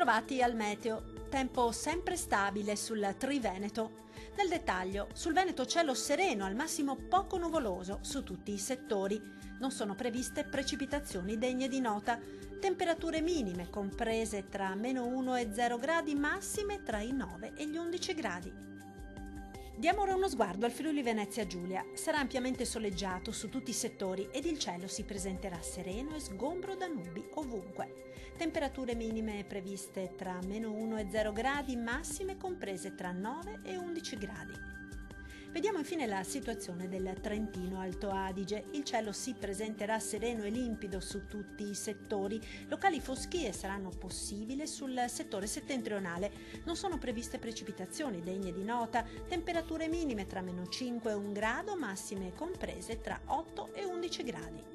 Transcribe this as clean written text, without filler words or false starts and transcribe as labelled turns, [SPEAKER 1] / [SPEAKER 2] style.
[SPEAKER 1] Bentrovati al meteo. Tempo sempre stabile sul Triveneto. Nel dettaglio, sul Veneto cielo sereno, al massimo poco nuvoloso su tutti i settori. Non sono previste precipitazioni degne di nota. Temperature minime comprese tra -1 e 0 gradi, massime tra i 9 e gli 11 gradi. Diamo ora uno sguardo al Friuli Venezia Giulia. Sarà ampiamente soleggiato su tutti i settori ed il cielo si presenterà sereno e sgombro da nubi ovunque. Temperature minime previste tra -1 e 0 gradi, massime comprese tra 9 e 11 gradi. Vediamo infine la situazione del Trentino Alto Adige. Il cielo si presenterà sereno e limpido su tutti i settori. Locali foschie saranno possibili sul settore settentrionale. Non sono previste precipitazioni degne di nota. Temperature minime tra -5 e 1 grado, massime comprese tra 8 e 11 gradi.